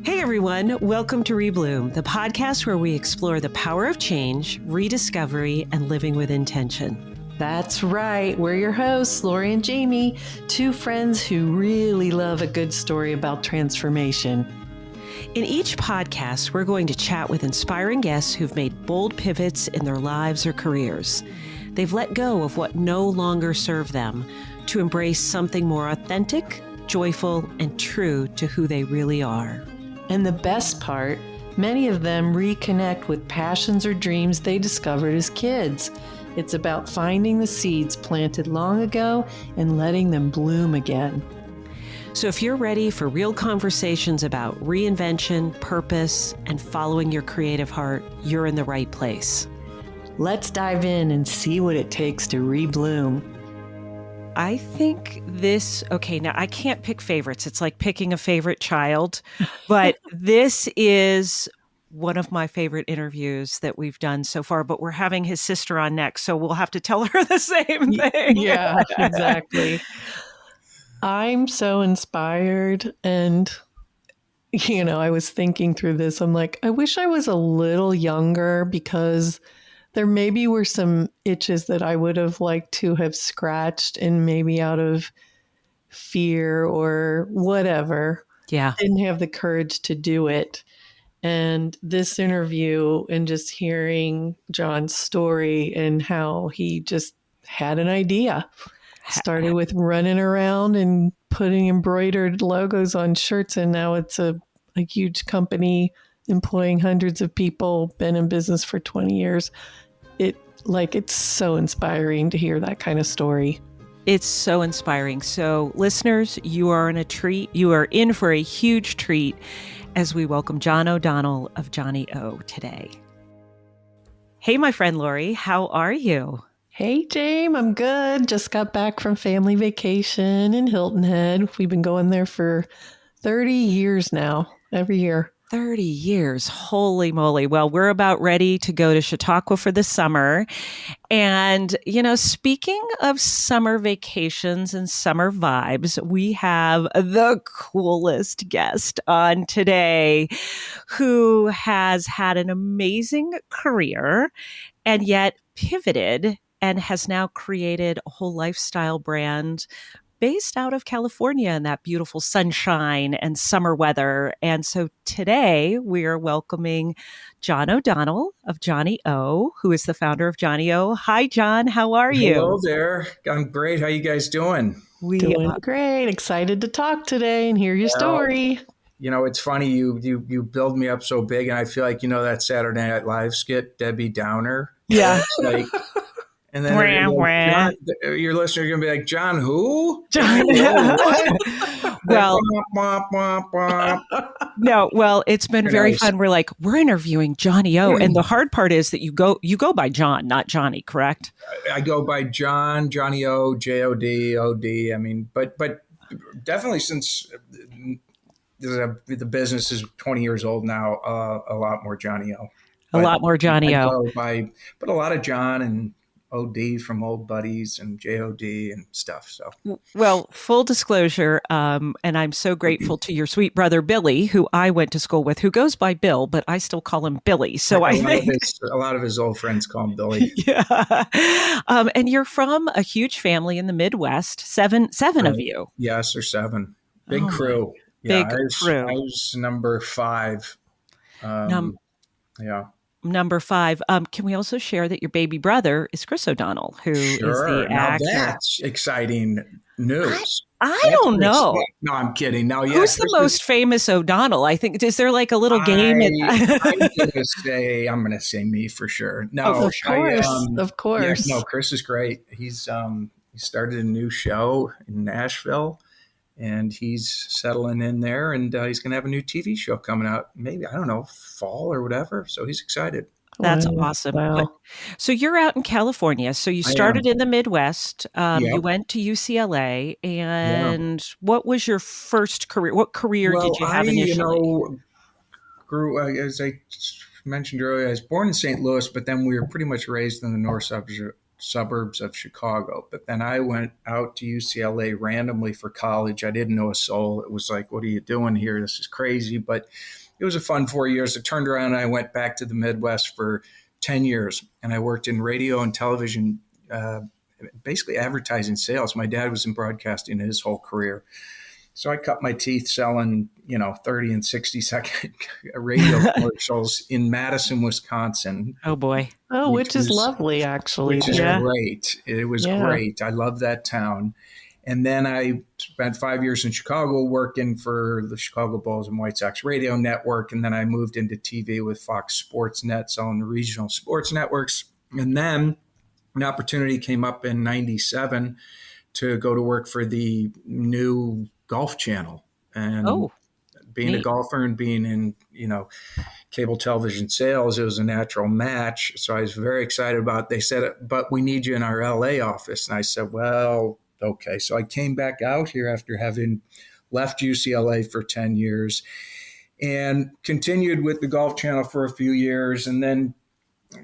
Hey everyone, welcome to ReBloom, the podcast where we explore the power of change, rediscovery, and living with intention. That's right. We're your hosts, Lori and Jamie, two friends who really love a good story about transformation. In each podcast, we're going to chat with inspiring guests who've made bold pivots in their lives or careers. They've let go of what no longer served them to embrace something more authentic, joyful, and true to who they really are. And the best part, many of them reconnect with passions or dreams they discovered as kids. It's about finding the seeds planted long ago and letting them bloom again. So if you're ready for real conversations about reinvention, purpose, and following your creative heart, you're in the right place. Let's dive in and see what it takes to rebloom. I think now I can't pick favorites. It's like picking a favorite child, but this is one of my favorite interviews that we've done so far, but we're having his sister on next, so we'll have to tell her the same thing. Yeah, exactly. I'm so inspired, and I was thinking through this. I'm like, I wish I was a little younger because there maybe were some itches that I would have liked to have scratched, and maybe out of fear or whatever, didn't have the courage to do it. And this interview and just hearing John's story and how he just had an idea, started with running around and putting embroidered logos on shirts. And now it's a huge company employing hundreds of people, been in business for 20 years. It's so inspiring to hear that kind of story. It's so inspiring. So listeners, you are in a treat. You are in for a huge treat as we welcome John O'Donnell of Johnnie-O today. Hey, my friend Lori, how are you? Hey, James, I'm good. Just got back from family vacation in Hilton Head. We've been going there for 30 years now, every year. 30 years. Holy moly. Well, we're about ready to go to Chautauqua for the summer. And, speaking of summer vacations and summer vibes, we have the coolest guest on today who has had an amazing career and yet pivoted and has now created a whole lifestyle brand based out of California in that beautiful sunshine and summer weather. And so today we are welcoming John O'Donnell of Johnnie-O, who is the founder of Johnnie-O. Hi, John. How are you? Hello there. I'm great. How you guys doing? Doing great. Excited to talk today and hear your story. It's funny. You build me up so big, and I feel like that Saturday Night Live skit, Debbie Downer. Yeah. And then John, your listener are going to be like, John, who? John, well, no, well, it's been very fun. We're like, we're interviewing Johnnie-O. And the hard part is that you go by John, not Johnny, correct? I go by John, Johnnie-O, J-O-D, O-D. I mean, but definitely since the business is 20 years old now, a lot more Johnnie-O. A lot more Johnnie-O. But a lot of John and OD from Old Buddies and JOD and stuff. So, well, full disclosure, and I'm so grateful to your sweet brother, Billy, who I went to school with, who goes by Bill, but I still call him Billy. So a lot of his old friends call him Billy. Yeah. And you're from a huge family in the Midwest, seven right. Of you. Yes, there's seven. Big crew. Yeah, big crew. I was number 5. Yeah. Number 5. Can we also share that your baby brother is Chris O'Donnell, who is the actor? Now that's exciting news. I don't know. No, I'm kidding. No, who's the most famous O'Donnell? I think, is there like a little game? I'm going to say me for sure. No, of course. Yeah, no, Chris is great. He started a new show in Nashville. And he's settling in there, and he's going to have a new TV show coming out, maybe, I don't know, fall or whatever. So he's excited. That's awesome. Wow. So you're out in California. So you started in the Midwest. You went to UCLA. And what was your first career? What career did you have initially? As I mentioned earlier, I was born in St. Louis, but then we were pretty much raised in the north suburbs of Chicago. But then I went out to UCLA randomly for college. I didn't know a soul. It was like, what are you doing here? This is crazy. But it was a fun 4 years. It turned around and I went back to the Midwest for 10 years. And I worked in radio and television, basically advertising sales. My dad was in broadcasting his whole career. So I cut my teeth selling, 30 and 60-second radio commercials in Madison, Wisconsin, Oh boy. Oh, which which is was lovely, actually. which is There. Yeah. great. It was Yeah. great. I love that town. And then I spent 5 years in Chicago working for the Chicago Bulls and White Sox radio network. And then I moved into TV with Fox Sports Net, selling the regional sports networks. And then an opportunity came up in 97 to go to work for the new Golf Channel. And Oh, being a neat. golfer and being in, cable television sales, it was a natural match. So I was very excited about it. They said, but we need you in our LA office. And I said, well, okay. So I came back out here after having left UCLA for 10 years and continued with the Golf Channel for a few years, and then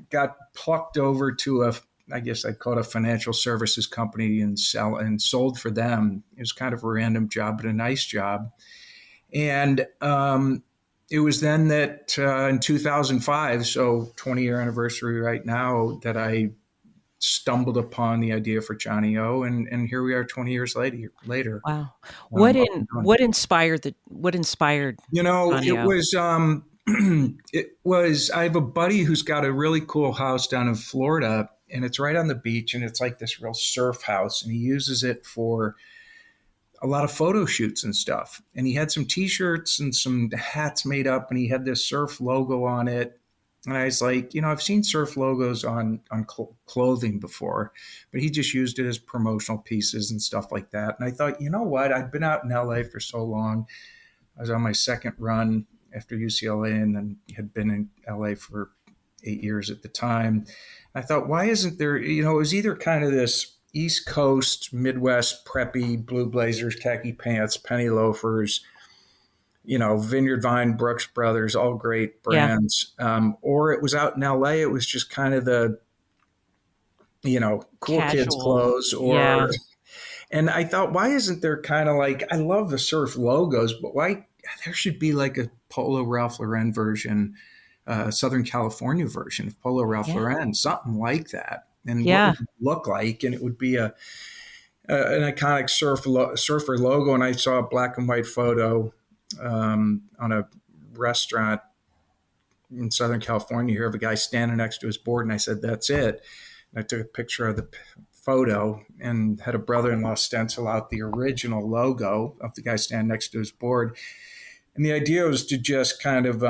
got plucked over to I guess I'd call it a financial services company and sold for them. It was kind of a random job, but a nice job. And it was then that in 2005, so 20-year anniversary right now, that I stumbled upon the idea for Johnnie-O, and here we are 20 years later. Wow. Up and going. What inspired It Johnny-O? was I have a buddy who's got a really cool house down in Florida, and it's right on the beach, and it's like this real surf house, and he uses it for a lot of photo shoots and stuff. And he had some t-shirts and some hats made up, and he had this surf logo on it. And I was like, I've seen surf logos on clothing before, but he just used it as promotional pieces and stuff like that. And I thought, you know what? I'd been out in LA for so long. I was on my second run after UCLA, and then had been in LA for 8 years at the time. I thought, why isn't there, it was either kind of this East Coast, Midwest, preppy, blue blazers, khaki pants, penny loafers, Vineyard Vine, Brooks Brothers, all great brands. Or it was out in LA. It was just kind of the, cool kids Casual. clothes. And I thought, why isn't there kind of like, I love the surf logos, but why there should be like a Polo Ralph Lauren version, Southern California version of Polo Ralph Lauren, something like that. And what would it look like? And it would be an iconic surfer logo. And I saw a black and white photo on a restaurant in Southern California here of a guy standing next to his board. And I said, that's it. And I took a picture of the photo and had a brother-in-law stencil out the original logo of the guy standing next to his board. And the idea was to just kind of,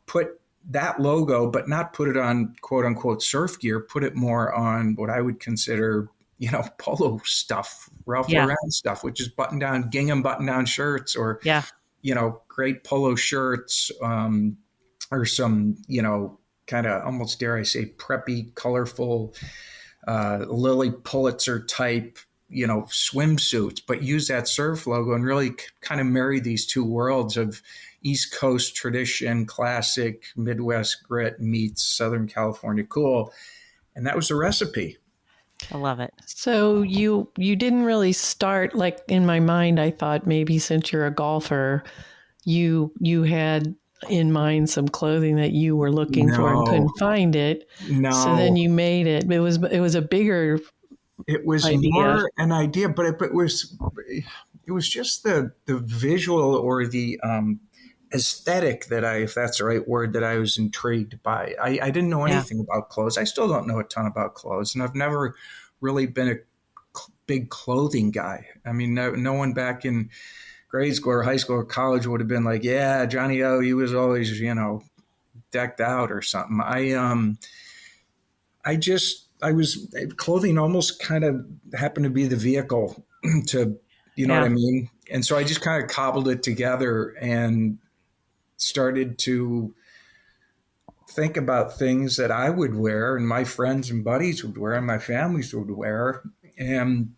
put that logo, but not put it on quote unquote surf gear, put it more on what I would consider, polo stuff, Ralph Lauren stuff, which is gingham button down shirts, or, great polo shirts, or some, kind of almost, dare I say, preppy, colorful, Lily Pulitzer type, swimsuits, but use that surf logo and really kind of marry these two worlds of East Coast tradition, classic Midwest grit meets Southern California cool. And that was the recipe. I love it. So you didn't really start, like, in my mind, I thought maybe since you're a golfer, you had in mind some clothing that you were looking for and couldn't find it. No. So then you made it. It was a bigger It was idea. more an idea, but it was just the visual or the aesthetic that if that's the right word, that I was intrigued by. I didn't know anything about clothes. I still don't know a ton about clothes, and I've never really been a big clothing guy. I mean, no one back in grade school or high school or college would have been like, yeah, Johnnie-O, he was always, decked out or something. Clothing almost kind of happened to be the vehicle to, what I mean? And so I just kind of cobbled it together and started to think about things that I would wear and my friends and buddies would wear and my families would wear. And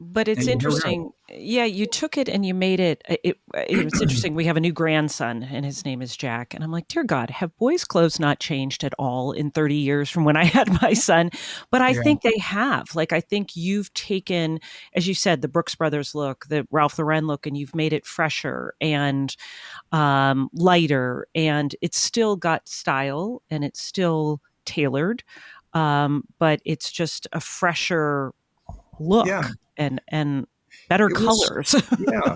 But it's And here we are. interesting. Yeah, you took it and you made it. It's interesting. We have a new grandson, and his name is Jack. And I'm like, dear God, have boys' clothes not changed at all in 30 years from when I had my son? But I Yeah. think they have. Like, I think you've taken, as you said, the Brooks Brothers look, the Ralph Lauren look, and you've made it fresher and lighter, and it's still got style and it's still tailored, but it's just a fresher Yeah. look and better It was, colors. yeah.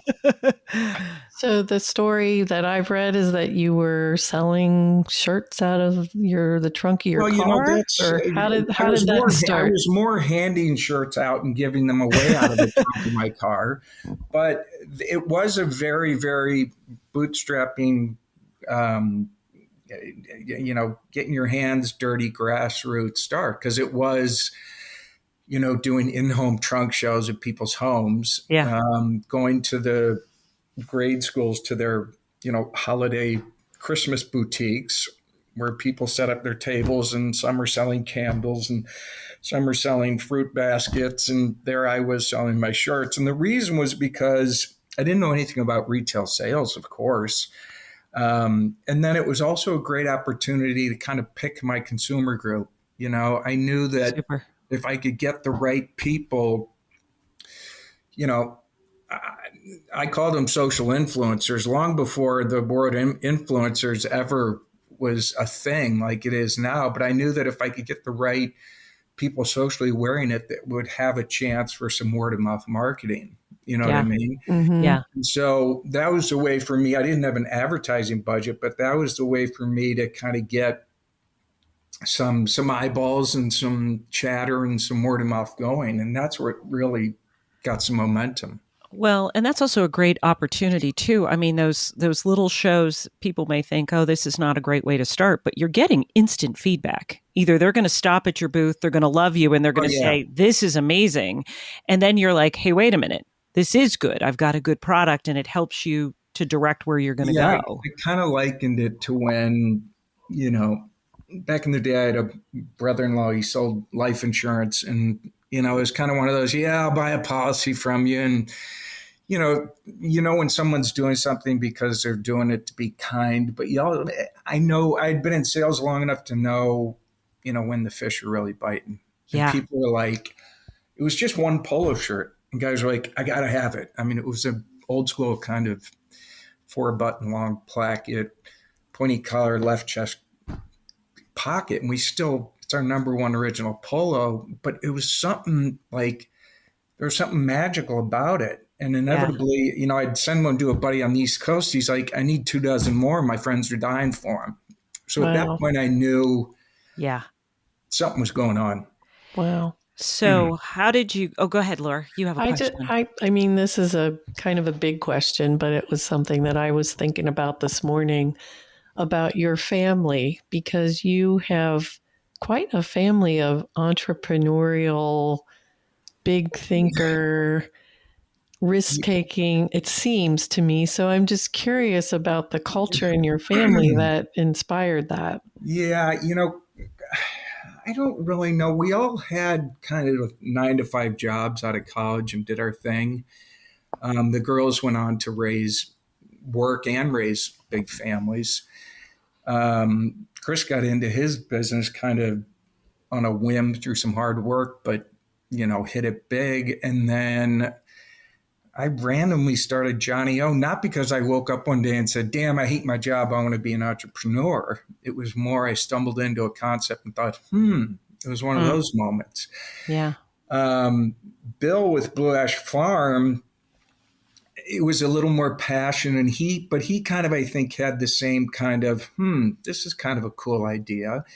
So the story that I've read is that you were selling shirts out of the trunk of your Well, car, that's, or how did I was that I start? was more handing shirts out and giving them away out of the trunk of my car. But it was a very, very bootstrapping, um, getting your hands dirty grassroots start, because it was, doing in-home trunk shows at people's homes, Yeah, going to the grade schools to their, holiday Christmas boutiques where people set up their tables, and some are selling candles and some are selling fruit baskets. And there I was selling my shirts. And the reason was because I didn't know anything about retail sales, of course. And then it was also a great opportunity to kind of pick my consumer group. I knew that super. if I could get the right people, you know, I call them social influencers long before the word influencers ever was a thing like it is now. But I knew that if I could get the right people socially wearing it, that would have a chance for some word of mouth marketing. You know what I Yeah, mean? Mm-hmm. yeah. And so that was the way for me. I didn't have an advertising budget, but that was the way for me to kind of get some eyeballs and some chatter and some word of mouth going. And that's where it really got some momentum. Well, and that's also a great opportunity too. I mean, those little shows, people may think, "Oh, this is not a great way to start," but you're getting instant feedback. Either they're going to stop at your booth, they're going to love you, and they're Oh going to yeah. say, "This is amazing," and then you're like, "Hey, wait a minute, this is good. I've got a good product," and it helps you to direct where you're going to Yeah, go. I kind of likened it to when, you know, back in the day, I had a brother-in-law. He sold life insurance, and it was kind of one of those. Yeah, I'll buy a policy from you, and when someone's doing something because they're doing it to be kind. But I know I'd been in sales long enough to know, when the fish are really biting, and Yeah, people were like, it was just one polo shirt, and guys were like, I gotta have it. I mean, it was an old school kind of 4-button long placket, pointy collar, left chest pocket. And it's our number one original polo, but it was something like, there was something magical about it. And yeah, inevitably, I'd send one to a buddy on the East Coast. He's like, I need 2 dozen more. My friends are dying for them. So at that Wow. point, I knew yeah. something was going on. Wow. So, how did you? Oh, go ahead, Laura. You have a question. I mean, this is a kind of a big question, but it was something that I was thinking about this morning about your family, because you have quite a family of entrepreneurial, big thinker, risk taking, it seems to me. So I'm just curious about the culture in your family that inspired that. Yeah, I don't really know. We all had kind of 9 to 5 jobs out of college and did our thing. The girls went on to work and raise big families. Chris got into his business kind of on a whim through some hard work, but hit it big. And then I randomly started Johnnie-O, not because I woke up one day and said, damn, I hate my job, I want to be an entrepreneur. It was more, I stumbled into a concept and thought, it was one of Mm, those moments. yeah, Um, Bill with Blue Ash Farm, it was a little more passion and heat, but he kind of, I think, had the same kind of, this is kind of a cool idea.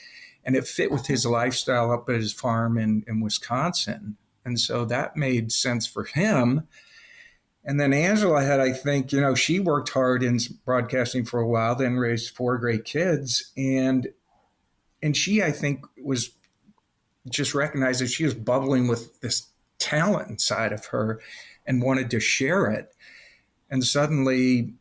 And it fit with his lifestyle up at his farm in Wisconsin. And so that made sense for him. And then Angela had, I think, she worked hard in broadcasting for a while, then raised 4 great kids. And she, I think, was just recognized that she was bubbling with this talent inside of her and wanted to share it. And suddenly,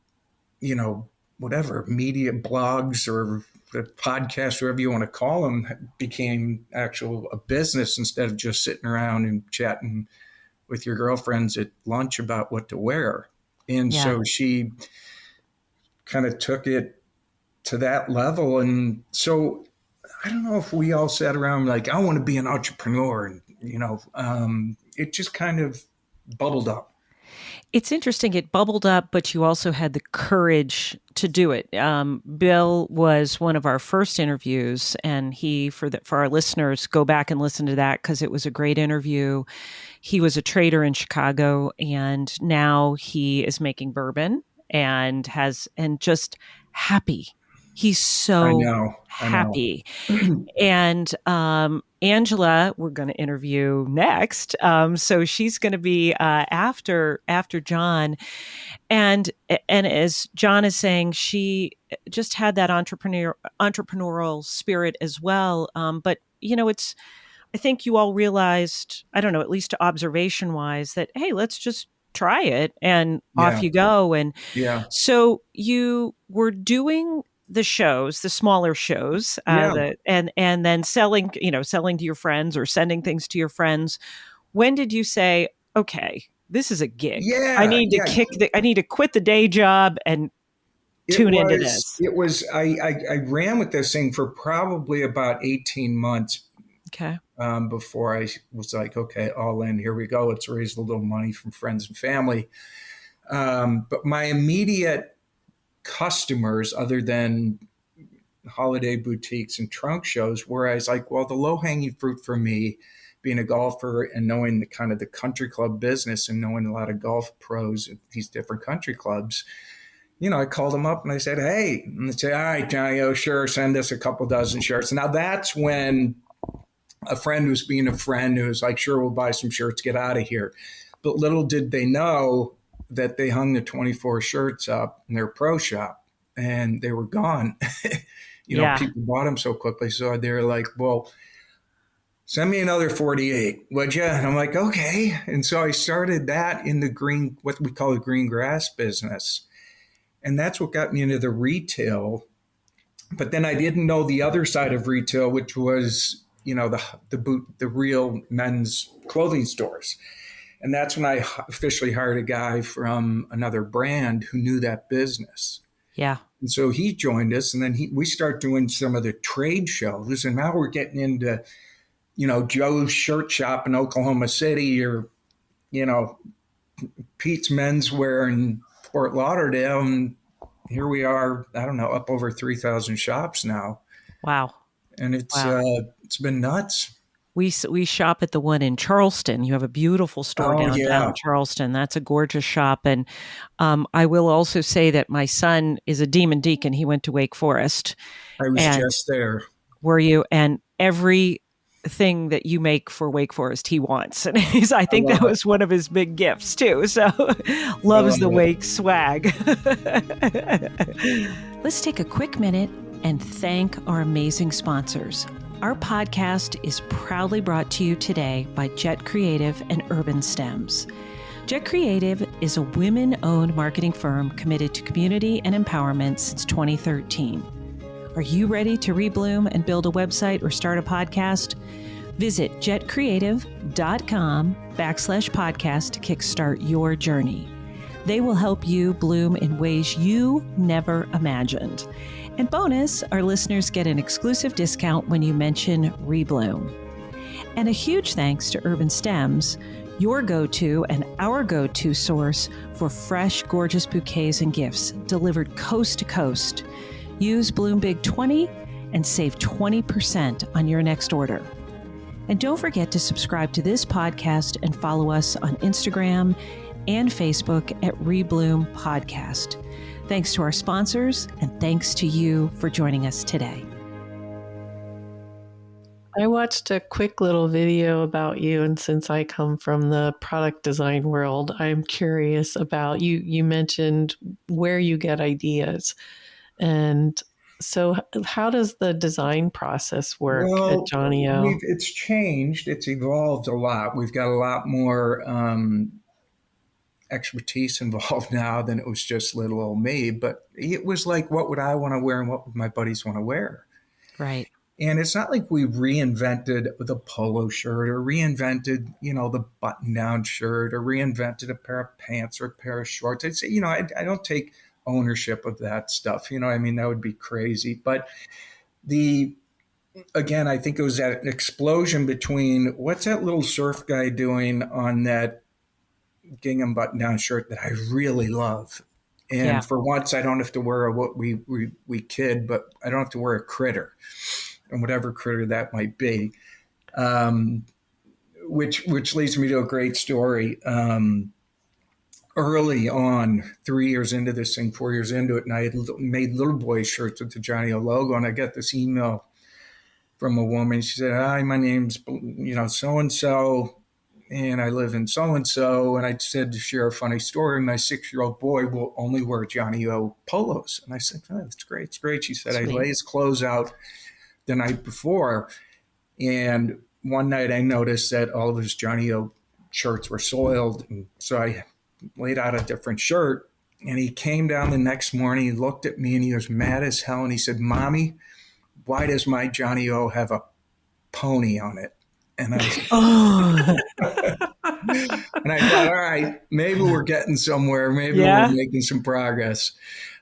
whatever media blogs or the podcast, whatever you want to call them, became a business instead of just sitting around and chatting with your girlfriends at lunch about what to wear. And Yeah. so she kind of took it to that level. And so I don't know if we all sat around like, I want to be an entrepreneur. And, it just kind of bubbled up. It's interesting. It bubbled up, but you also had the courage to do it. Bill was one of our first interviews, and for our listeners, go back and listen to that because it was a great interview. He was a trader in Chicago, and now he is making bourbon and just happy. He's I so know. happy. And Angela, we're going to interview next. So she's going to be after John, and as John is saying, she just had that entrepreneurial spirit as well. But it's I think you all realized, I don't know, at least observation wise, that hey, let's just try it, and off Yeah. you go. And Yeah. so you were doing the shows, the smaller shows, Yeah. and then selling to your friends or sending things to your friends. When did you say, okay, this is a gig? I Yeah. need to Yeah. I need to quit the day job and It tune into was, this. it was, I ran with this thing for probably about 18 months Okay. before I was like, okay, all in, here we go. Let's raise a little money from friends and family. But my immediate customers, other than holiday boutiques and trunk shows, where I was like, well, the low hanging fruit for me, being a golfer and knowing the kind of the country club business and knowing a lot of golf pros at these different country clubs, I called them up and I said, hey, and they say, all right, Johnnie-O, sure, send us a couple dozen shirts. Now that's when a friend was being a friend who was like, sure, we'll buy some shirts, get out of here. But little did they know that they hung the 24 shirts up in their pro shop and they were gone. Yeah. People bought them so quickly. So they're like, well, send me another 48, would you? And I'm like, okay. And so I started that in what we call the green grass business. And that's what got me into the retail. But then I didn't know the other side of retail, which was, the real men's clothing stores. And that's when I officially hired a guy from another brand who knew that business. Yeah. And so he joined us, and then we start doing some of the trade shows. And now we're getting into, Joe's shirt shop in Oklahoma City, or, Pete's menswear in Fort Lauderdale. And here we are, I don't know, up over 3,000 shops now. Wow. And it's Wow. it's been nuts. We shop at the one in Charleston. You have a beautiful store Oh, downtown yeah. Charleston. That's a gorgeous shop. And I will also say that my son is a Demon Deacon. He went to Wake Forest. I was And just there. were you? And everything that you make for Wake Forest, he wants. And I think love that it. was one of his big gifts too. So I loves love the it. Wake swag. Let's take a quick minute and thank our amazing sponsors. Our podcast is proudly brought to you today by Jet Creative and Urban Stems. Jet Creative is a women-owned marketing firm committed to community and empowerment since 2013. Are you ready to rebloom and build a website or start a podcast? Visit jetcreative.com/podcast to kickstart your journey. They will help you bloom in ways you never imagined. And bonus, our listeners get an exclusive discount when you mention ReBloom. And a huge thanks to Urban Stems, your go-to and our go-to source for fresh, gorgeous bouquets and gifts delivered coast to coast. Use Bloom Big 20 and save 20% on your next order. And don't forget to subscribe to this podcast and follow us on Instagram and Facebook at ReBloom Podcast. Thanks to our sponsors, and thanks to you for joining us today. I watched a quick little video about you, and since I come from the product design world, I'm curious about you. You mentioned where you get ideas. And so how does the design process work at Well, Johnnie-O? it's changed. It's evolved a lot. We've got a lot more expertise involved now than it was just little old me. But it was like, what would I want to wear and what would my buddies want to wear? Right. And it's not like we reinvented the polo shirt or reinvented, the button down shirt or reinvented a pair of pants or a pair of shorts. I'd say, I don't take ownership of that stuff. I mean, that would be crazy. But the, again, I think it was that explosion between what's that little surf guy doing on that gingham button down shirt that I really love. Yeah. And for once, I don't have to wear what we kid, but I don't have to wear a critter, and whatever critter that might be. Which leads me to a great story. Early on, 3 years into this thing, 4 years into it, and I had made little boy shirts with the Johnnie-O logo, and I got this email from a woman. She said, "Hi, my name's so and so, and I live in so and so." And I said, to share a funny story, my 6-year-old boy will only wear Johnnie-O polos. And I said, "Oh, that's great, it's great." She said, Sweet. "I lay his clothes out the night before, and one night I noticed that all of his Johnnie-O shirts were soiled, and so I laid out a different shirt." And he came down the next morning, he looked at me, and he was mad as hell, and he said, "Mommy, why does my Johnnie-O have a pony on it?" And I was, Oh, and I thought, all right, maybe we're getting somewhere. Maybe we're yeah. making some progress.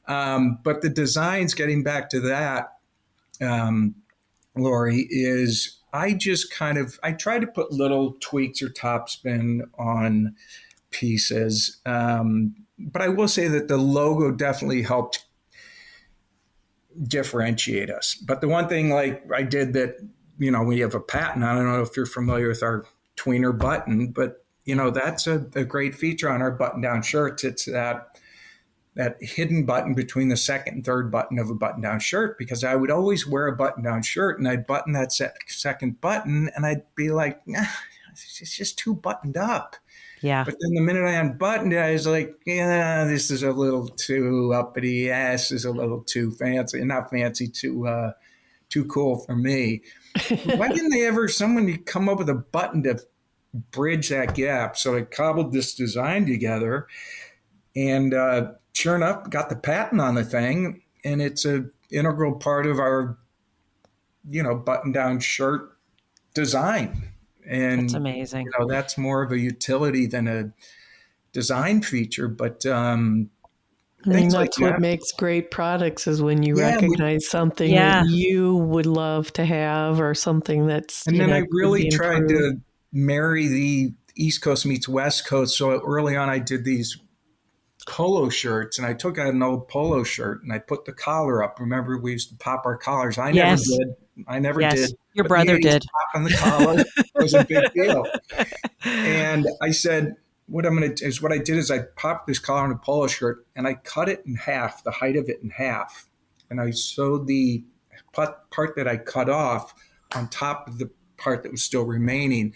But the designs, getting back to that, Lori, is I try to put little tweaks or topspin on pieces. But I will say that the logo definitely helped differentiate us. But the one thing like I did that, we have a patent. I don't know if you're familiar with our tweener button, but that's a great feature on our button down shirts. It's that hidden button between the second and third button of a button down shirt, because I would always wear a button down shirt and I'd button that second button and I'd be like, nah, it's just too buttoned up. Yeah. But then the minute I unbuttoned it, I was like, yeah, this is a little too uppity. Yeah, this is a little too fancy. Not fancy, too cool for me. Why didn't someone come up with a button to bridge that gap? So I cobbled this design together, and sure enough, got the patent on the thing, and it's an integral part of our, button-down shirt design. That's And amazing. that's more of a utility than a design feature, but I mean, things like that's what that. makes great products is when you Yeah, recognize something that Yeah. you would love to have or something that's, and then I could really be tried improved. to marry the East Coast meets West Coast. So early on, I did these polo shirts, and I took out an old polo shirt and I put the collar up. Remember, we used to pop our collars. I never Yes. did. I never Yes. did. Your But in the brother 80s, did. popping the collar was a big deal. And I said, what I'm going to is what I did is I popped this collar on a polo shirt and I cut it in half, the height of it in half. And I sewed the part that I cut off on top of the part that was still remaining.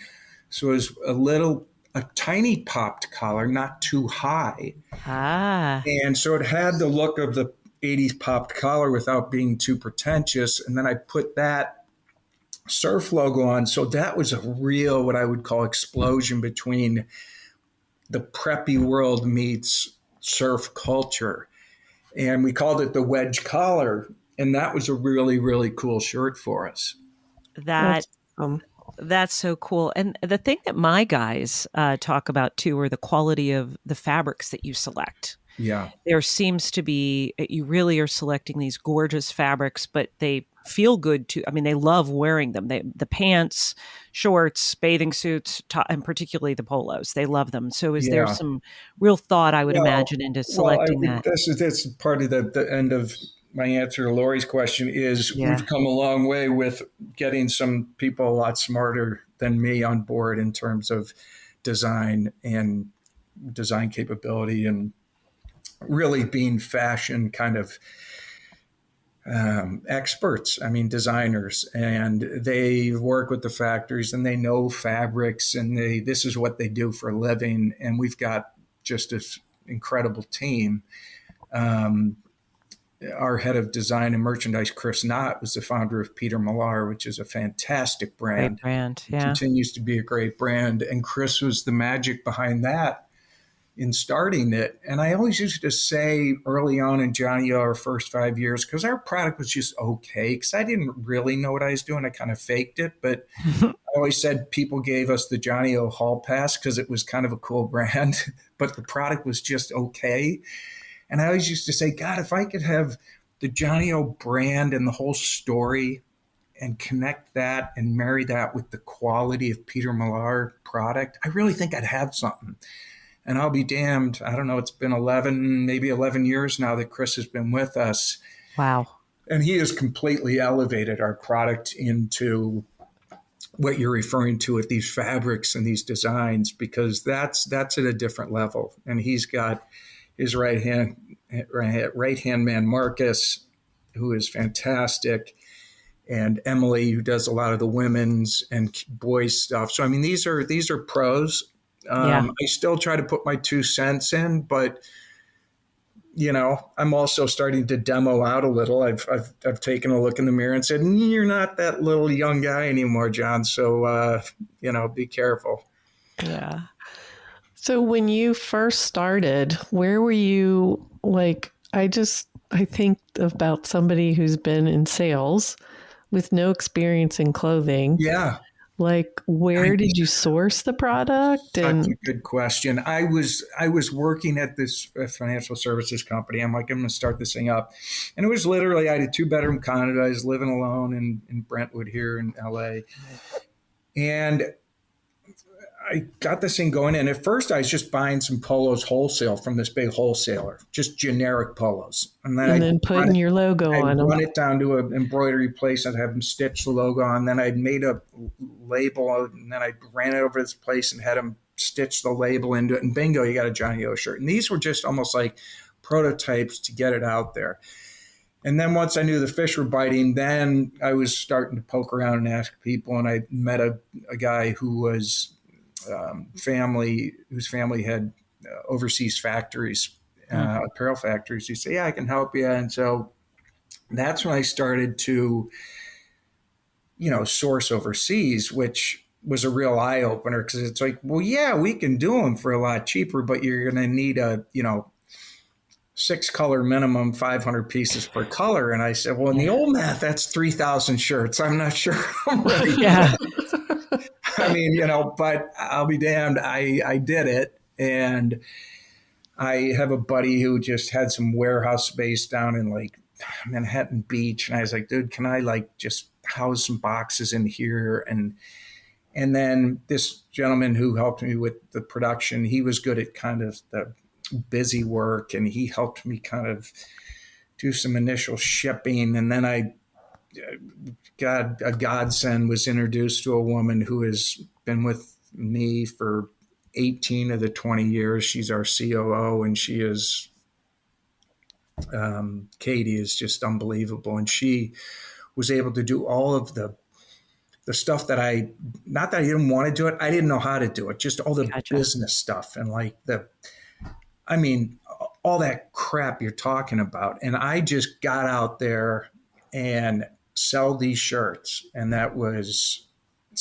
So it was a tiny popped collar, not too high. Ah, And so it had the look of the 80s popped collar without being too pretentious. And then I put that surf logo on. So that was a real, what I would call, explosion between the preppy world meets surf culture. And we called it the wedge collar. And that was a really, really cool shirt for us. that That's um, that's so cool. And the thing that my guys talk about too are the quality of the fabrics that you select. Yeah. There seems to be you really are selecting these gorgeous fabrics, but they feel good too. I mean, they love wearing them. The pants, shorts, bathing suits, and particularly the polos, they love them. So, is there Yeah. some real thought, I would Well, imagine, into well, I selecting think that? this is part of the end of my answer to Lori's question is Yeah, we've come a long way with getting some people a lot smarter than me on board in terms of design and design capability and really being fashion kind of experts. I mean, designers, and they work with the factories and they know fabrics and this is what they do for a living. And we've got just this incredible team. Um, our head of design and merchandise, Chris Knott, was the founder of Peter Millar, which is a fantastic great brand. brand. It Yeah. continues to be a great brand. And Chris was the magic behind that. in starting it. And I always used to say early on in Johnnie-O, our first 5 years, because our product was just okay, because I didn't really know what I was doing. I kind of faked it. But I always said people gave us the Johnnie-O Hall Pass because it was kind of a cool brand, but the product was just okay. And I always used to say, God, if I could have the Johnnie-O brand and the whole story and connect that and marry that with the quality of Peter Millar product, I really think I'd have something. And I'll be damned. I don't know. It's been 11, maybe 11 years now that Chris has been with us. Wow. And he has completely elevated our product into what you're referring to with these fabrics and these designs, because that's at a different level. And he's got his right hand man, Marcus, who is fantastic, and Emily, who does a lot of the women's and boys stuff. So, I mean, these are pros. Yeah. I still try to put my 2 cents in, but I'm also starting to demo out a little. I've taken a look in the mirror and said, "You're not that little young guy anymore, John. So be careful." Yeah. So when you first started, where were you? Like, I think about somebody who's been in sales with no experience in clothing. Yeah. Like, where did you source the product? Such And a good question. I was working at this financial services company. I'm like, I'm going to start this thing up, and it was literally, I had a 2-bedroom condo. I was living alone in Brentwood here in LA, and I got this thing going. And at first, I was just buying some polos wholesale from this big wholesaler, just generic polos, and then putting your logo I on them. run it down to an embroidery place and have them stitch the logo on. Then I made a label, and then I ran it over to this place and had them stitch the label into it. And bingo, you got a Johnnie-O shirt. And these were just almost like prototypes to get it out there. And then once I knew the fish were biting, then I was starting to poke around and ask people. And I met a guy who was whose family had overseas factories, apparel factories. He said, "Yeah, I can help you." And so that's when I started to, source overseas, which was a real eye opener, because it's like, well, yeah, we can do them for a lot cheaper, but you're going to need a, 6-color minimum, 500 pieces per color. And I said, well, in the old math, that's 3,000 shirts. I'm not sure I'm ready. Yeah. I mean, but I'll be damned. I did it. And I have a buddy who just had some warehouse space down in like Manhattan Beach. And I was like, dude, can I just house some boxes in here? And then this gentleman who helped me with the production, he was good at kind of the busy work, and he helped me kind of do some initial shipping. And then a godsend, was introduced to a woman who has been with me for 18 of the 20 years. She's our COO, and she is, Katie is just unbelievable. And she was able to do all of the stuff that not that I didn't want to do it, I didn't know how to do it, just all the business stuff and all that crap you're talking about. And I just got out there and sell these shirts. And that was,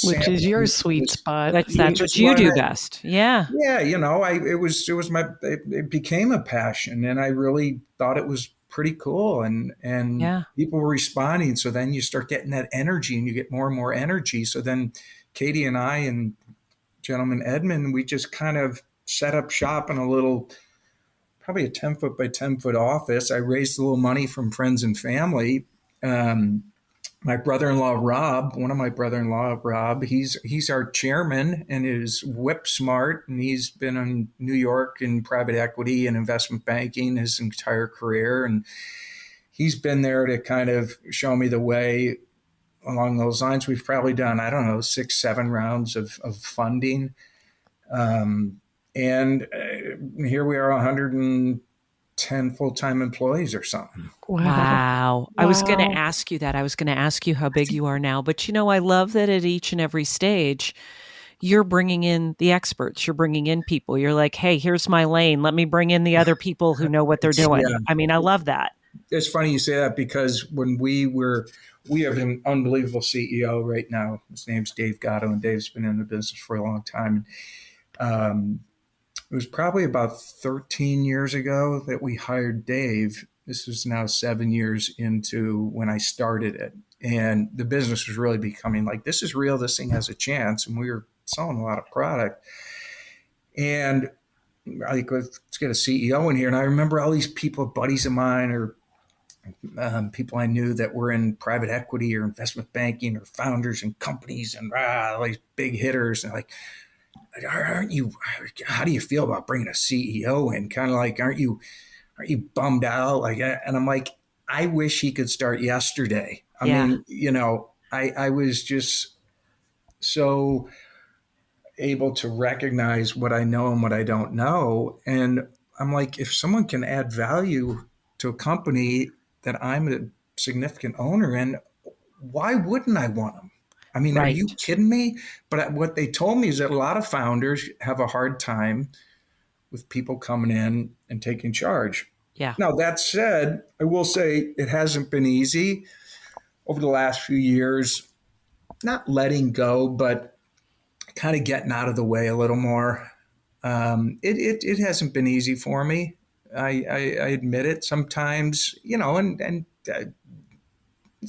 which is your sweet spot. That's what you do best. Yeah. Yeah. It became a passion, and I really thought it was pretty cool. And people were responding. So then you start getting that energy, and you get more and more energy. So then Katie and I and gentleman Edmund, we just kind of set up shop in a little, probably a 10-foot by 10-foot office. I raised a little money from friends and family. My brother-in-law, Rob, he's our chairman and is whip smart. And he's been in New York in private equity and investment banking his entire career. And he's been there to kind of show me the way along those lines. We've probably done, 6, 7 rounds of funding. And here we are, 110 full-time employees or something. Wow. I was going to ask you that. I was going to ask you how big you are now. But, I love that at each and every stage, you're bringing in the experts. You're bringing in people. You're like, hey, here's my lane. Let me bring in the other people who know what they're doing. Yeah. I mean, I love that. It's funny you say that, because when we have an unbelievable CEO right now. His name's Dave Gatto, and Dave's been in the business for a long time. It was probably about 13 years ago that we hired Dave. This is now 7 years into when I started it. And the business was really becoming like, this is real. This thing has a chance. And we were selling a lot of product. And like, let's get a CEO in here. And I remember all these people, buddies of mine, or people I knew that were in private equity or investment banking or founders and companies and all these big hitters. And like, aren't you, how do you feel about bringing a CEO in? Kind of like, aren't you bummed out? Like, and I'm like, I wish he could start yesterday. I Yeah. mean, I was just so able to recognize what I know and what I don't know. And I'm like, if someone can add value to a company that I'm a significant owner in, why wouldn't I want them? I mean, are you Right. kidding me? But what they told me is that a lot of founders have a hard time with people coming in and taking charge. Yeah. Now, that said, I will say it hasn't been easy over the last few years, not letting go, but kind of getting out of the way a little more. It hasn't been easy for me. I admit it sometimes, and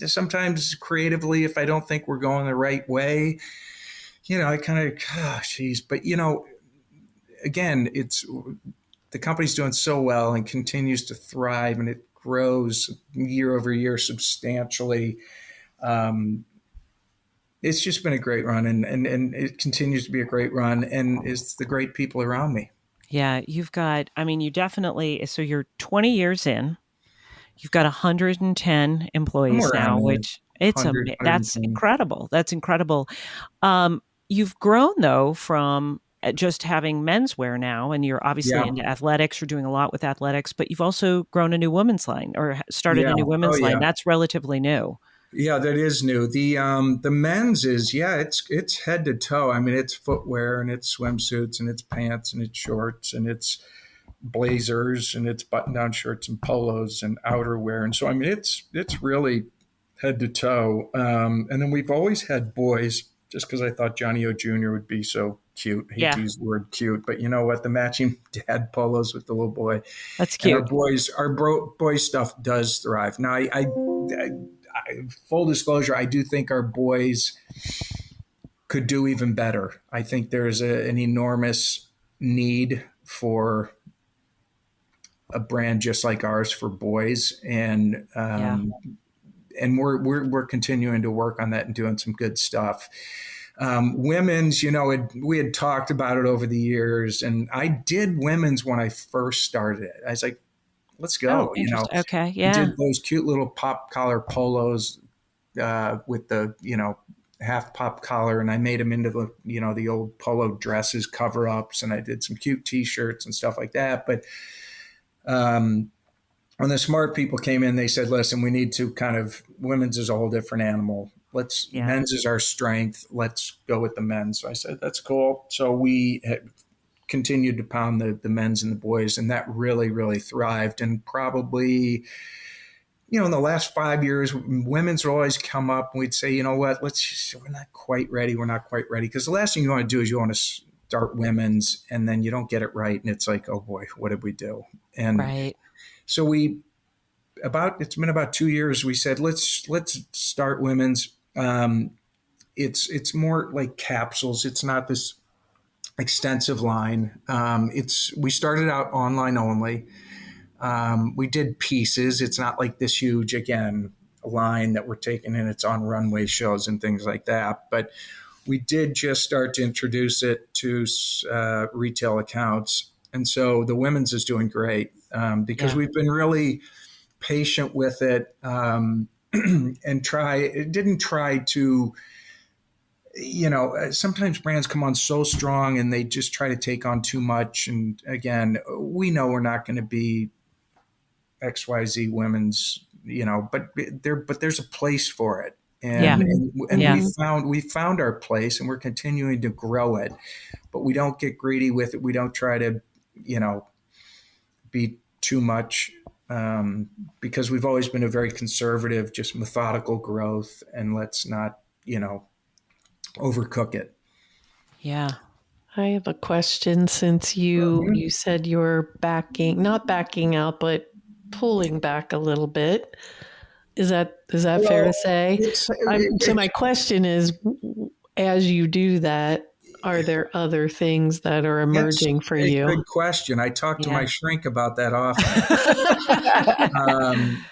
sometimes creatively, if I don't think we're going the right way, I kind of, geez, but again, it's the company's doing so well and continues to thrive and it grows year over year substantially. Um, it's just been a great run and it continues to be a great run and it's the great people around me. Yeah. I mean, you definitely, so you're 20 years in, you've got 110 employees Somewhere now, around there, which that's 110. incredible. That's incredible. You've grown though from just having menswear now, and you're obviously Yeah. into athletics. You're doing a lot with athletics, but you've also grown a new women's line or started Yeah. a new Oh, women's line. yeah. That's relatively new. Yeah, that is new. The men's is, yeah, it's head to toe. I mean, it's footwear and it's swimsuits and it's pants and it's shorts and it's blazers and it's button down shirts and polos and outerwear. And so I mean it's really head to toe. And then we've always had boys, just because I thought Johnnie-O Jr. would be so cute. I hate Yeah, to use the word cute, but you know what? The matching dad polos with the little boy. that's And cute. boy stuff does thrive. Now, full disclosure, I do think our boys could do even better. I think there's an enormous need for a brand just like ours for boys, Yeah, and we're continuing to work on that and doing some good stuff. Women's, we had talked about it over the years, and I did women's when I first started it. I was like, let's oh, go. interesting. Okay, We yeah, did those cute little pop collar polos with the half pop collar, and I made them into the old polo dresses cover ups, and I did some cute T-shirts and stuff like that. But um, when the smart people came in, they said, listen, we need to women's is a whole different animal. yeah, Men's is our strength. Let's go with the men's. So I said, that's cool. So we continued to pound the men's and the boys, and that really, really thrived. And probably, in the last 5 years, women's will always come up and we'd say, you know what, we're not quite ready. We're not quite ready. Because the last thing you want to do is you want to start women's and then you don't get it right. And it's like, oh boy, what did we do? And right. so it's been about 2 years. We said let's start women's. It's more like capsules. It's not this extensive line. We started out online only. We did pieces. It's not like this huge again line that we're taking in. It's on runway shows and things like that. But we did just start to introduce it to retail accounts, and so the women's is doing great because Yeah, we've been really patient with it and didn't try to sometimes brands come on so strong and they just try to take on too much, and again we know we're not going to be XYZ women's, but there's a place for it, yeah, and yeah, we found our place and we're continuing to grow it, but we don't get greedy with it. We don't try to you know be too much, because we've always been a very conservative, just methodical growth, and let's not overcook it. yeah. I have a question since you Mhm. you said you're backing, not backing out, but pulling back a little bit. Is that fair to Well, say? it's So my question is, as you do that, are there other things that are it's emerging for a you? good question. I talk to my Yeah. shrink about that often. Um,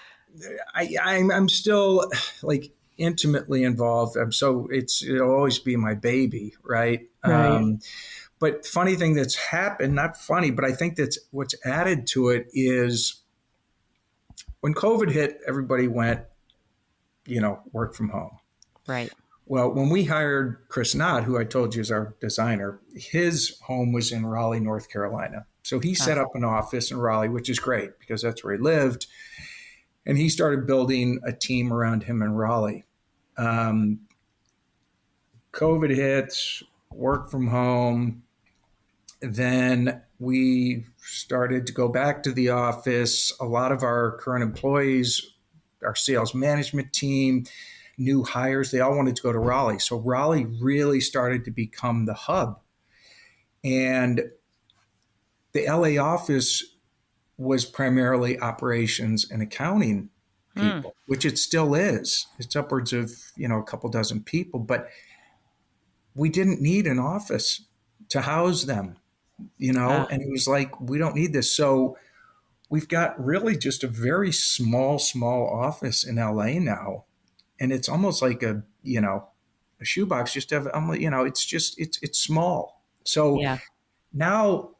I'm still like intimately involved. It'll always be my baby, right? Right. But funny thing that's happened, not funny, but I think that's what's added to it is when COVID hit, everybody went, work from home. Right. Well, when we hired Chris Knott, who I told you is our designer, his home was in Raleigh, North Carolina. So he Ah, set up an office in Raleigh, which is great because that's where he lived. And he started building a team around him in Raleigh. Um, COVID hits, work from home. Then we started to go back to the office. A lot of our current employees, our sales management team, new hires, they all wanted to go to Raleigh. So Raleigh really started to become the hub. And the LA office was primarily operations and accounting hmm. people, which it still is. It's upwards of, a couple dozen people, but we didn't need an office to house them, Ah, and it was like, we don't need this. So we've got really just a very small office in LA now. And it's almost like a shoebox. Just have, it's small. So yeah. now,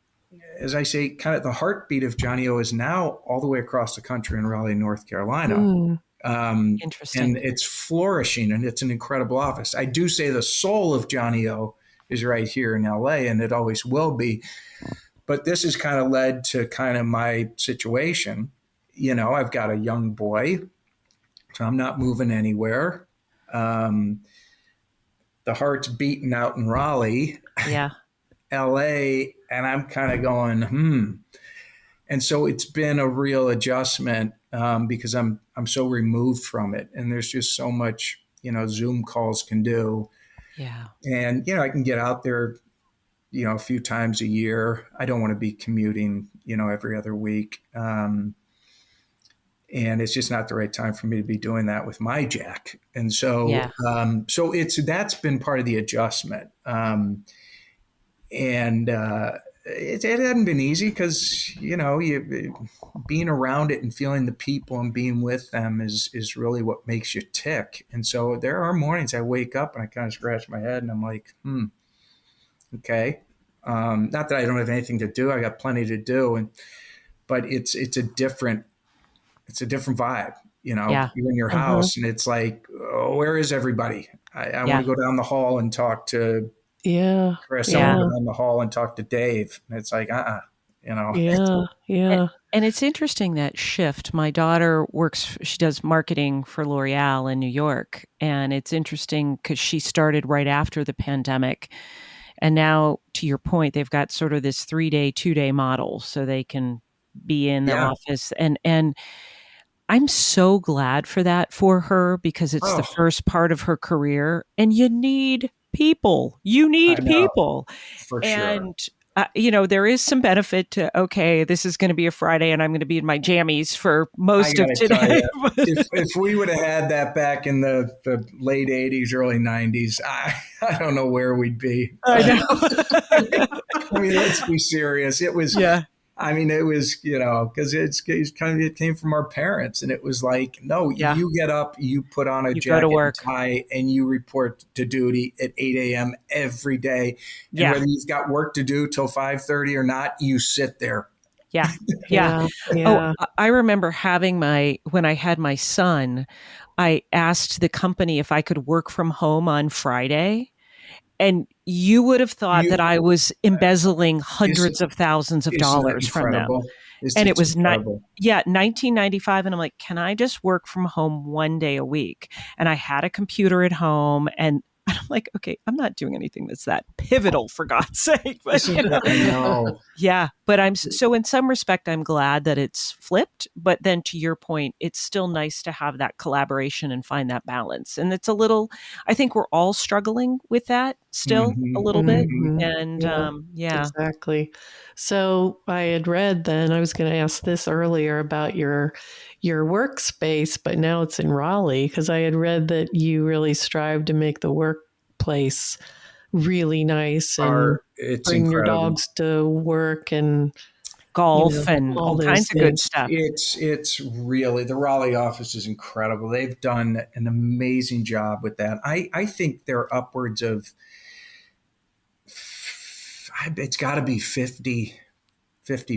as I say, kind of the heartbeat of Johnnie-O is now all the way across the country in Raleigh, North Carolina. Mm, And Interesting. it's flourishing and it's an incredible office. I do say the soul of Johnnie-O is right here in LA and it always will be. But this has kind of led to kind of my situation. I've got a young boy, so I'm not moving anywhere. Um, the heart's beating out in Raleigh, Yeah. LA, and I'm kind of going, And so it's been a real adjustment because I'm so removed from it, and there's just so much Zoom calls can do, Yeah. and I can get out there a few times a year. I don't want to be commuting every other week, and it's just not the right time for me to be doing that with my Jack. And so Yeah. that's been part of the adjustment. And it hadn't been easy because you being around it and feeling the people and being with them is really what makes you tick. And so there are mornings I wake up and I kind of scratch my head and I'm like, okay. Not that I don't have anything to do. I got plenty to do, but it's a different vibe. Yeah. You're in your uh-huh. house and it's like, oh, where is everybody? I want Yeah. to go down the hall and talk to Yeah. Chris. I want to Yeah. go Yeah. down the hall and talk to Dave. And it's like, you know, Yeah. And, Yeah. and it's interesting that shift. My daughter she does marketing for L'Oreal in New York. And it's interesting because she started right after the pandemic. And now, to your point, they've got sort of this 3-day, 2-day model so they can be in the yeah. office. And I'm so glad for that for her because it's the Oh, first part of her career. And you need people. You I need know people. for sure. And, there is some benefit to, okay, this is going to be a Friday and I'm going to be in my jammies for I most got of to tell today. you, if we would have had that back in the late 80s, early 90s, I don't know where we'd be. I know. I mean, let's be serious. It was, Yeah. I mean, it was, because it came from our parents, and it was like, no, Yeah. you get up, you put on a You go to jacket and work. tie, and you report to duty at 8 a.m. every day. And Yeah. whether you've got work to do till 5:30 or not, you sit there. Yeah. Yeah. Yeah. Oh, Yeah. I remember when I had my son, I asked the company if I could work from home on Friday. And you would have thought that You I was embezzling isn't hundreds of thousands of isn't that dollars from them. incredible? It's And it it's was not, incredible. yeah, 1995. And I'm like, can I just work from home 1 day a week? And I had a computer at home and And I'm like, okay, I'm not doing anything that's that pivotal, for God's sake. But, Isn't that, I know. yeah. But so in some respect, I'm glad that it's flipped. But then to your point, it's still nice to have that collaboration and find that balance. And it's a little, I think we're all struggling with that still a Hmm. little bit. Hmm. Mhm. And Yeah, yeah, exactly. So I had read then, I was going to ask this earlier about your workspace, but now it's in Raleigh because I had read that you really strive to make the workplace really nice and It's bring your incredible. dogs to work and, golf and all all those kinds of good things. stuff. It's really, the Raleigh office is incredible. They've done an amazing job with that. I think there are upwards of, it's got to be 50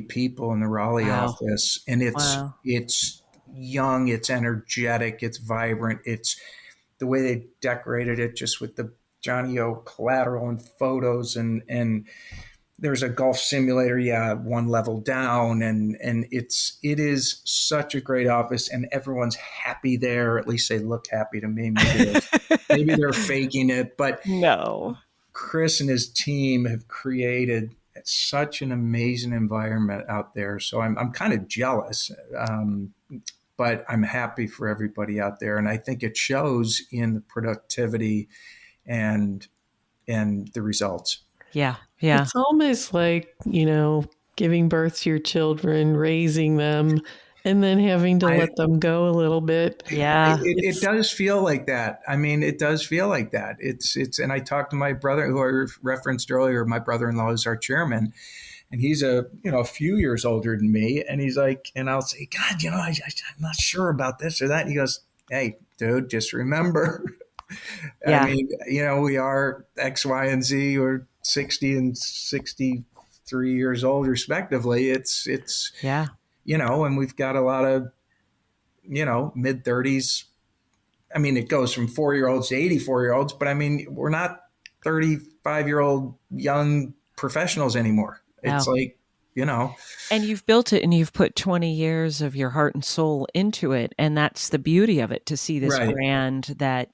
people in the Raleigh Wow. office, and Wow. it's young, it's energetic, it's vibrant. It's the way they decorated it, just with the Johnnie-O collateral and photos, and there's a golf simulator, yeah, one level down, and it is such a great office, and everyone's happy there. At least they look happy to me. Maybe they're faking it, but No. Chris and his team have created such an amazing environment out there. So I'm kind of jealous, but I'm happy for everybody out there, and I think it shows in the productivity and the results. Yeah. Yeah. It's almost like, giving birth to your children, raising them, and then having to I let them go a little bit. Yeah. it It's does feel like that. I mean, it does feel like that. And I talked to my brother, who I referenced earlier. My brother-in-law is our chairman, and he's a few years older than me. And he's like, and I'll say, God, I'm not sure about this or that. And he goes, Hey, dude, just remember. I Yeah. mean, we are X, Y, and Z, or 60 and 63 years old, respectively. It's Yeah. and we've got a lot of mid 30s. I mean, it goes from 4-year-olds to 84-year-olds, but I mean, we're not 35-year-old young professionals anymore. It's No. like, And you've built it and you've put 20 years of your heart and soul into it. And that's the beauty of it, to see this right. brand that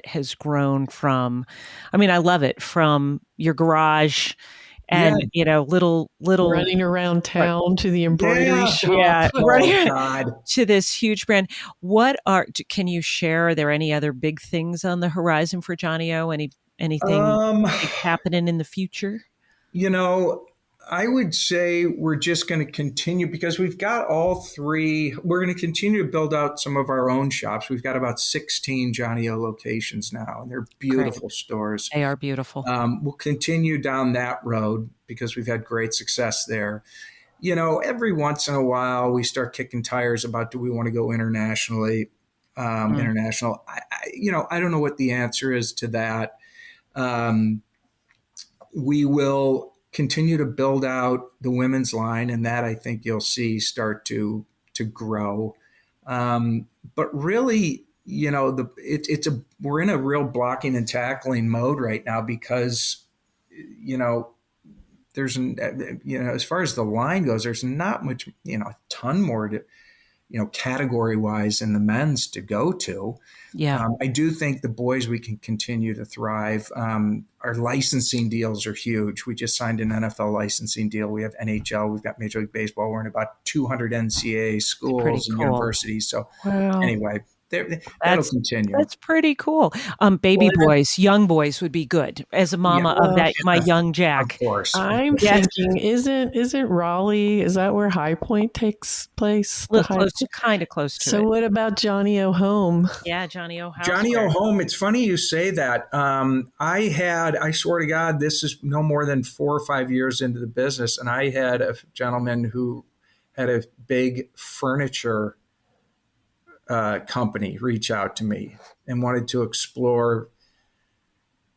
has grown from, I mean, I love it, from your garage Yeah. and, little, running around right, town to the embroidery Yeah. shop. yeah, Oh, right, God. to this huge brand. Can you share, are there any other big things on the horizon for Johnny-O? Anything Um, big happening in the future? you know, I would say we're just going to continue, because we've got all three. We're going to continue to build out some of our own shops. We've got about 16 Johnny-O locations now, and they're Great. beautiful stores. They are beautiful. We'll continue down that road because we've had great success there. Every once in a while we start kicking tires about, do we want to go internationally? Mm. International. I don't know what the answer is to that. Um, we will continue to build out the women's line, and that I think you'll see start to grow. But really, we're in a real blocking and tackling mode right now, because you know there's as far as the line goes, there's not much, a ton more to, category wise in the men's to go to. Yeah. I do think the boys, we can continue to thrive. Our licensing deals are huge. We just signed an NFL licensing deal. We have NHL. We've got Major League Baseball. We're in about 200 NCAA It's pretty schools and cool. universities. So Wow. anyway, that'll That's continue. that's pretty cool. Baby Well, boys, young boys would be good as a Yeah, mama of well, that, my young of Jack. course. Of I'm course. Yes, thinking, isn't Raleigh, is that where High Point takes place? The High close to, Point? kind of close to So it. what about Johnny-O Home? Yeah, Johnny-O Johnny O Houseware. Home. It's funny you say that. I swear to God, this is no more than 4 or 5 years into the business, and I had a gentleman who had a big furniture company reach out to me and wanted to explore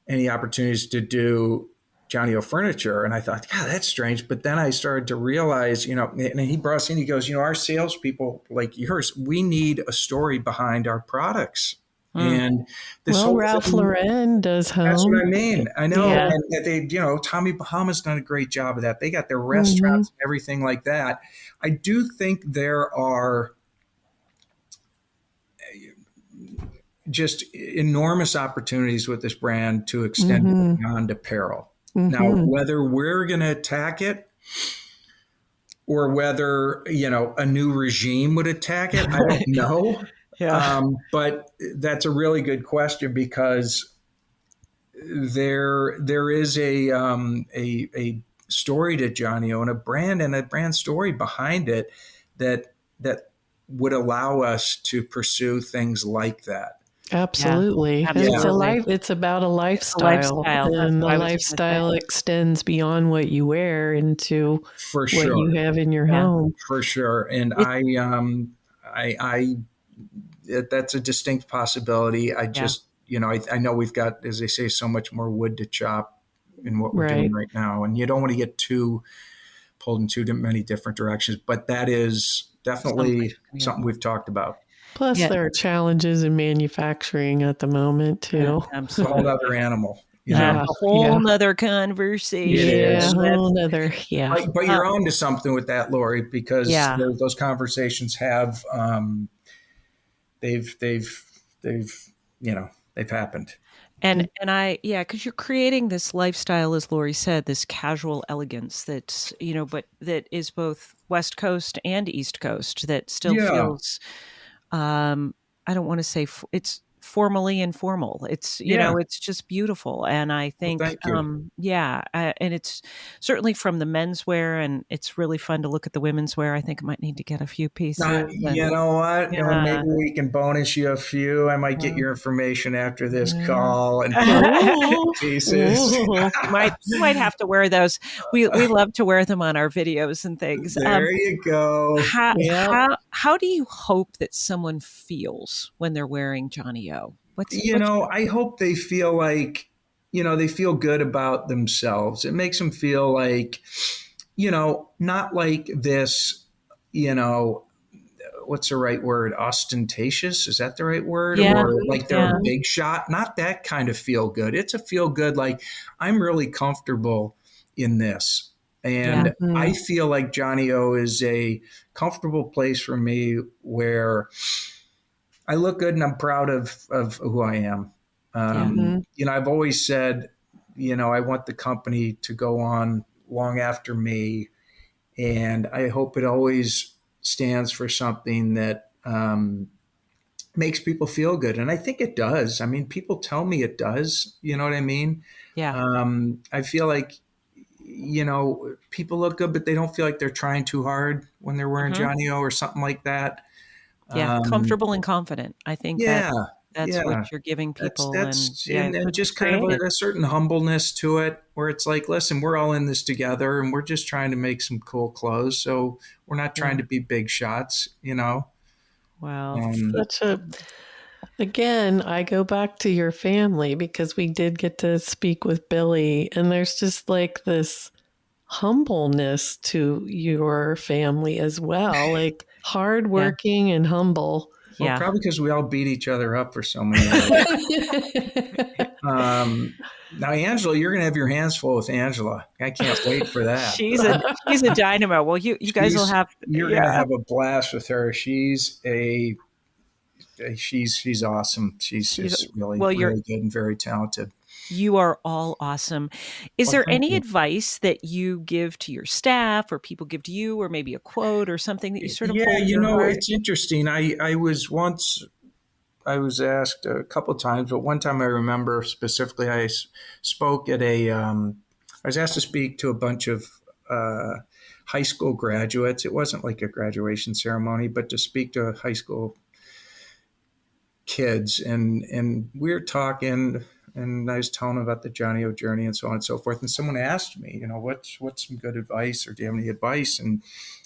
any opportunities to do Johnny O furniture. And I thought, God, that's strange. But then I started to realize, and he brought us in, he goes, our salespeople like yours, we need a story behind our products. Mm, And this Well, whole Ralph thing, Lauren does that's what home. I mean. I know. Yeah. yeah. And they, Tommy Bahama's done a great job of that. They got their Hmm. restaurants and everything like that. I do think there are just enormous opportunities with this brand to extend it Mm-hmm. beyond apparel. Now, Mm-hmm. whether we're going to attack it or whether, a new regime would attack it, I don't know. Yeah. But that's a really good question, because there is a story to Johnnie-O, and a brand story behind it that would allow us to pursue things like that. Yeah. Absolutely. And it's a Absolutely. life, it's about a It's a lifestyle. lifestyle. That's And the what I was going to lifestyle say. extends beyond what you wear into For what sure. you have in your Yeah. home. For sure. And It, I that's a distinct possibility. I yeah. just, I know we've got, as they say, so much more wood to chop in what we're doing Right. right now. And you don't want to get too pulled in too many different directions, but that is Something. definitely Yeah. something we've talked about. Plus, Yeah. there are challenges in manufacturing at the moment, too. It's a whole Absolutely. other animal, That's Yeah. a Yeah. whole nother It Yeah. is. conversation. Whole nother. Yeah. But you're on to something with that, Lori, because Yeah. those conversations have, they've, they've, they've, they've happened. And because you're creating this lifestyle, as Lori said, this casual elegance that's, but that is both West Coast and East Coast, that still Yeah. feels, I don't want to say it's formally informal. It's, Yeah. it's just beautiful. And I Well, think, thank you. and it's certainly from the menswear, and it's really fun to look at the women's wear. I think I might need to get a few pieces You and know what? Maybe yeah. we can bonus you a few. I might get Uh, your information after this yeah. call and find Ooh. pieces. Ooh. You might have to wear those. We love to wear them on our videos and things. There you go. How Yep. how do you hope that someone feels when they're wearing Johnnie-O? What's I hope they feel like, they feel good about themselves. It makes them feel like, not like this, you know, what's the right word? Ostentatious? Is that the right word? yeah, Or like they're yeah, a big shot? Not that kind of feel good. It's a feel good, like I'm really comfortable in this. yeah, And I Mhm. feel like Johnnie-O is a comfortable place for me where I look good and I'm proud of who I am. yeah, Mhm. I've always said, I want the company to go on long after me. And I hope it always stands for something that makes people feel good. And I think it does. I mean, people tell me it does. You know what I mean? yeah. I feel like, people look good, but they don't feel like they're trying too hard when they're wearing Hmm. Johnnie-O or something like that. Yeah, Um, comfortable and confident. I think yeah, that's what yeah. you're giving That's people, and that's yeah, and, it's and what you've just kind of created. a certain humbleness to it, where it's like, listen, we're all in this together, and we're just trying to make some cool clothes. So we're not trying Yeah. to be big shots. Well, Um, Such a, again, I go back to your family because we did get to speak with Billy, and there's just like this humbleness to your family as well, like yeah, hardworking and humble. well, yeah. probably because we all beat each other up for so many years. Now, Angela, you're going to have your hands full with Angela. I can't wait for that. She's a dynamo. Well, you guys will have You're going to yeah. have a blast with her. She's awesome. She's She's just really, well, really good and very talented. you are all awesome. Is Well, there thank any you. advice that you give to your staff or people give to you, or maybe a quote or something that you sort of Yeah, hold in your heart? it's interesting. I was asked a couple of times, but one time I remember specifically, spoke at I was asked to speak to a bunch of high school graduates. It wasn't like a graduation ceremony, but to speak to high school kids, and we were talking, and I was telling them about the Johnnie-O journey and so on and so forth. And someone asked me, what's some good advice, or do you have any advice? And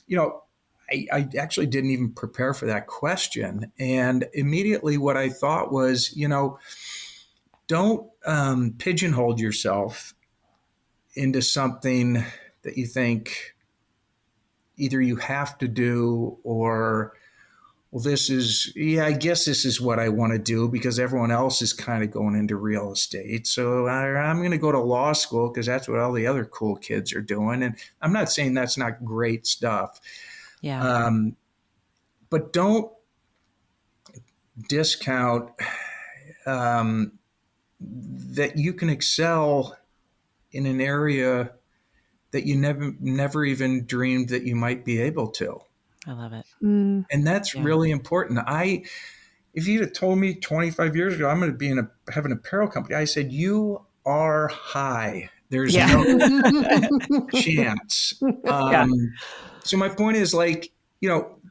you know, I actually didn't even prepare for that question. And immediately what I thought was, don't pigeonhole yourself into something that you think either you have to do, or, well, I guess this is what I want to do because everyone else is kind of going into real estate. So I'm going to go to law school because that's what all the other cool kids are doing. And I'm not saying that's not great stuff. Yeah. But don't discount that you can excel in an area that you never even dreamed that you might be able to. I love it. Mm. And that's Yeah. really important. If you'd have told me 25 years ago, I'm going to be have an apparel company, I said, you are high. There's Yeah. no chance. Yeah. So my point is, like,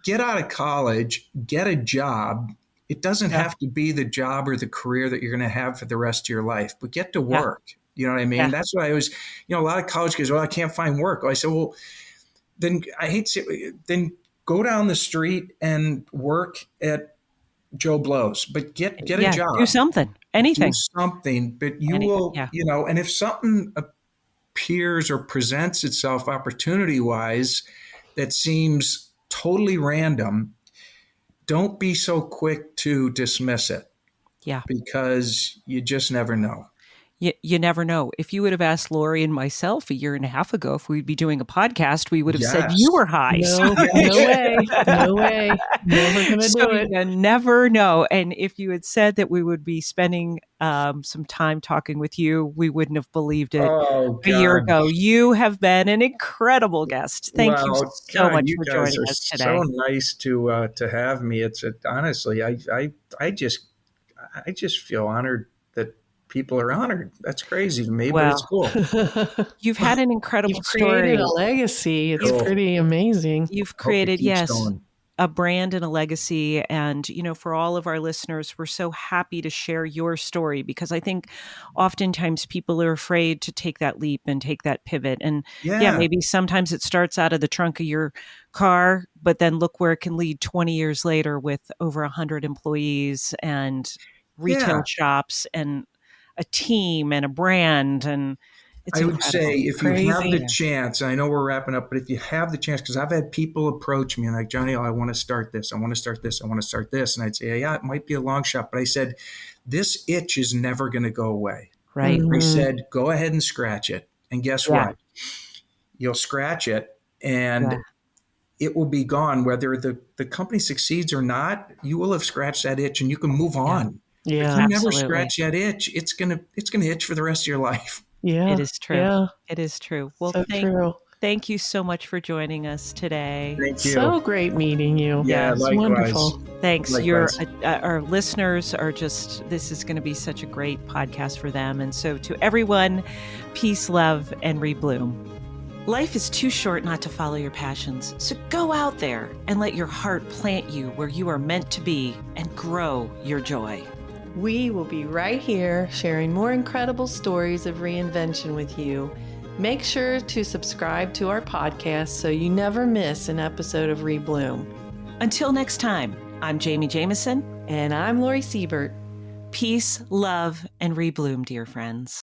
get out of college, get a job. It doesn't Yeah. have to be the job or the career that you're going to have for the rest of your life, but get to Yeah. work. You know what I mean? Yeah. That's why I was, a lot of college kids, well, I can't find work. I said, well, then I hate to say, then go down the street and work at Joe Blow's, but get a Yeah. job, Do something. do Anything. something, but you Anything. will, Yeah. and if something appears or presents itself opportunity wise that seems totally random, don't be so quick to dismiss it. Yeah. Because you just never know. You never know. If you would have asked Lori and myself a year and a half ago if we'd be doing a podcast, we would have said you were high. No, no way. No way. Never going to do it. You never know. And if you had said that we would be spending some time talking with you, we wouldn't have believed it a year ago. You have been an incredible guest. Thank you so much you for guys joining are us today. so nice to have me. Honestly, I just feel honored that people are honored. That's crazy to me, but it's cool. You've had an incredible created story. A legacy. It's pretty amazing. You've created, going. a brand and a legacy. And, for all of our listeners, we're so happy to share your story, because I think oftentimes people are afraid to take that leap and take that pivot. And maybe sometimes it starts out of the trunk of your car, but then look where it can lead 20 years later with over 100 employees and retail shops and a team and a brand. And it's incredible. Would say, if you have the chance, and I know we're wrapping up, but if you have the chance, because I've had people approach me and like, Johnny, I want to start this. I want to start this. I want to start this. And I'd say, yeah, it might be a long shot. But I said, this itch is never going to go away. Right. I said, go ahead and scratch it. And guess what? You'll scratch it and it will be gone. Whether the company succeeds or not, you will have scratched that itch and you can move on. Yeah. If you never scratch that itch, it's gonna itch for the rest of your life. Yeah. It is true. Yeah. It is true. Well, thank you so much for joining us today. Thank you. So great meeting you. Yeah, likewise. Wonderful. Thanks. Likewise. Our listeners are this is going to be such a great podcast for them. And so to everyone, peace, love, and ReBloom. Life is too short not to follow your passions. So go out there and let your heart plant you where you are meant to be and grow your joy. We will be right here sharing more incredible stories of reinvention with you. Make sure to subscribe to our podcast so you never miss an episode of ReBloom. Until next time, I'm Jamie Jameson. And I'm Lori Siebert. Peace, love, and ReBloom, dear friends.